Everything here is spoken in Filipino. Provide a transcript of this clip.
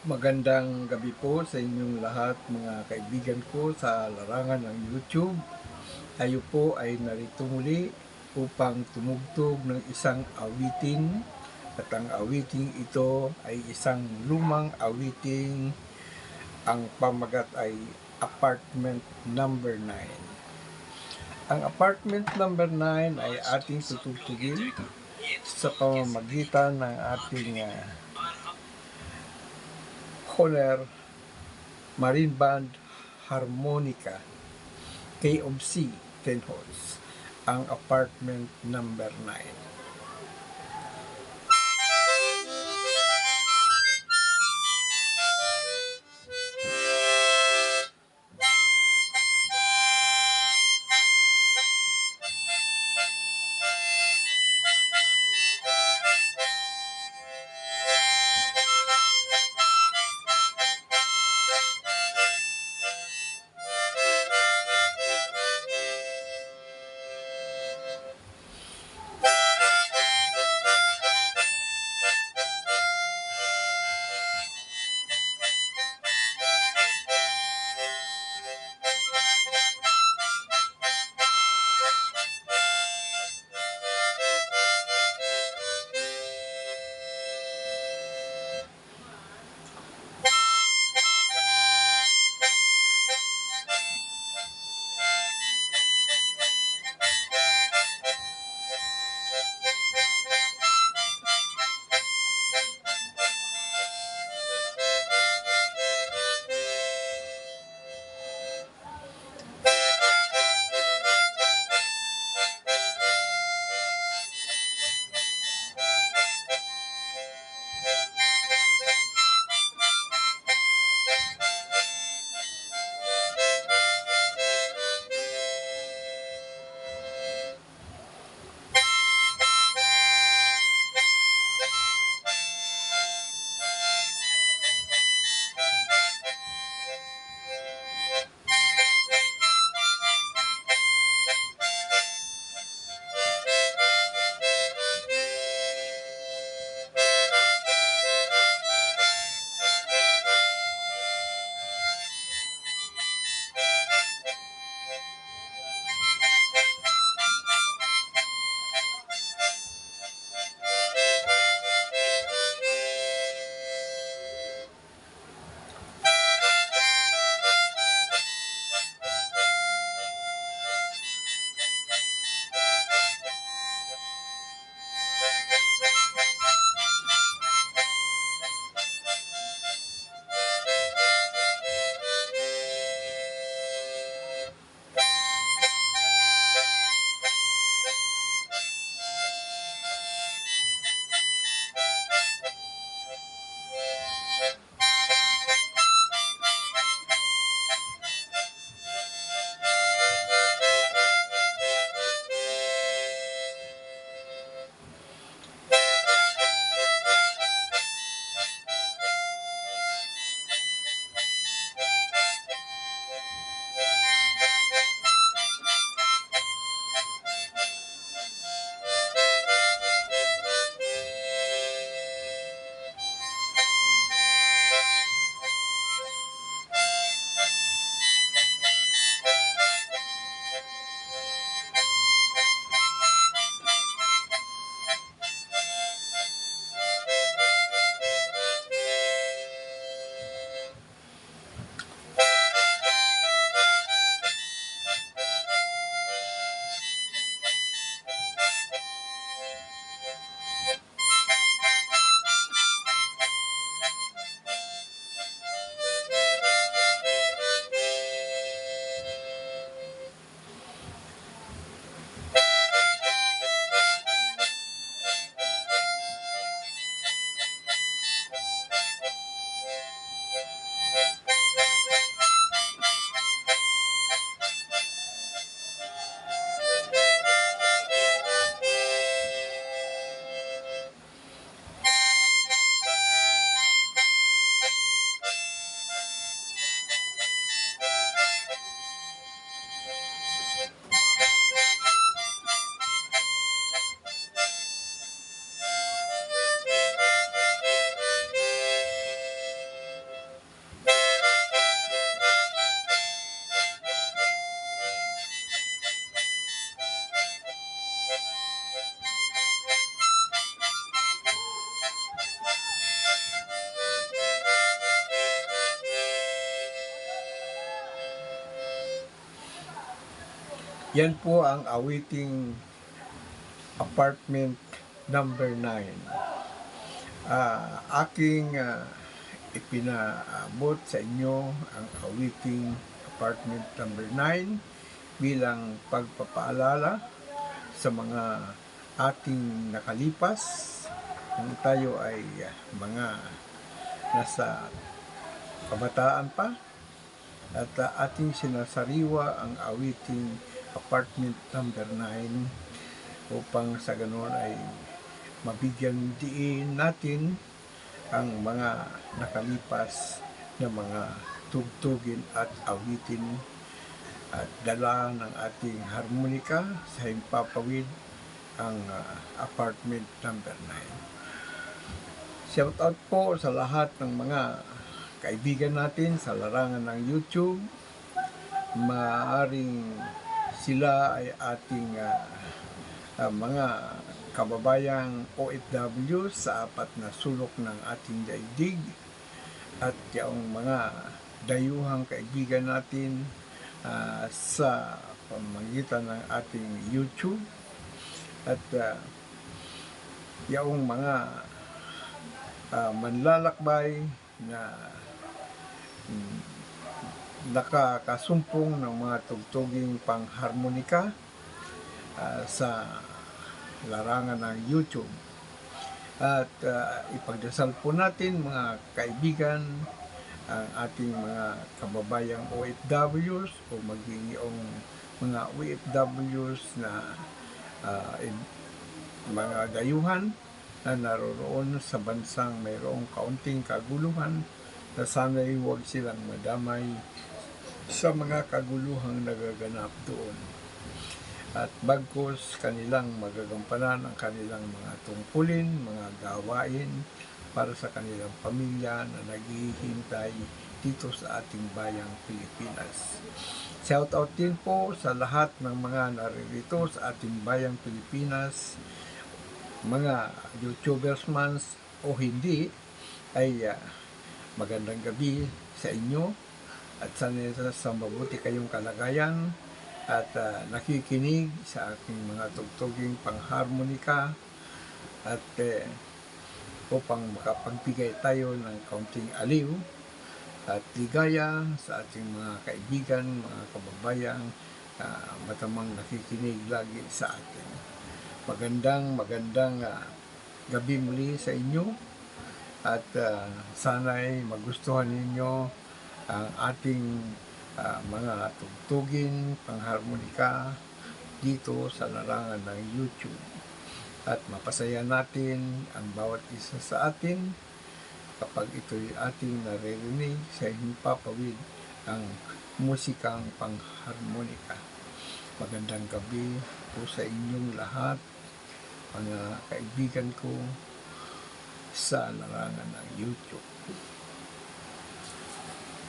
Magandang gabi po sa inyong lahat mga kaibigan ko sa larangan ng YouTube. Tayo po ay narito muli upang tumugtog ng isang awitin at ang awiting ito ay isang lumang awiting, ang pamagat ay Apartment Number 9. Ang Apartment Number 9 ay ating tutugtugin sa pamamagitan ng ating Holler Marine Band Harmonica K of C 10 holes, ang Apartment Number 9. Yan po ang awiting apartment number 9. Aking ipinaabot sa inyo ang awiting apartment number 9 bilang pagpapaalala sa mga ating nakalipas kung tayo ay mga nasa kabataan pa, at ating sinasariwa ang awiting apartment number 9 upang sa ganoon ay mabigyan diin natin ang mga nakalipas na mga tugtugin at awitin at dala ng ating harmonika sa himpapawid ang apartment number 9. Shout out po sa lahat ng mga kaibigan natin sa larangan ng YouTube. Maaaring sila ay ating mga kababayang OFW sa apat na sulok ng ating daigdig, at yung mga dayuhang kaibigan natin sa pamamagitan ng ating YouTube, at yung mga manlalakbay na nakakasumpong ng mga tugtuging pangharmonika sa larangan ng YouTube. At ipagdasal po natin mga kaibigan ang ating mga kababayang OFWs o maging yung mga OFWs na mga dayuhan na naroroon sa bansang mayroong kaunting kaguluhan, na sana'y huwag silang madamay sa mga kaguluhang nagaganap doon. At bagkus kanilang magagampanan ang kanilang mga tungkulin, mga gawain para sa kanilang pamilya na naghihintay dito sa ating bayang Pilipinas. Shout out din po sa lahat ng mga naririto sa ating bayang Pilipinas, mga YouTubers man o hindi, ay magandang gabi sa inyo, at sana sa mabuti kayong kalagayan at nakikinig sa aking mga tugtuging pangharmonika, at upang makapagbigay tayo ng kaunting aliw at ligaya sa ating mga kaibigan, mga kababayan matamang nakikinig lagi sa atin. Magandang gabi muli sa inyo, at sana'y magustuhan ninyo ang ating mga tugtugin pangharmonika dito sa larangan ng YouTube, at mapasaya natin ang bawat isa sa atin kapag ito'y ating naririnig sa himpapawid ang musikang pangharmonika. Magandang gabi po sa inyong lahat, mga kaibigan ko sa larangan ng YouTube.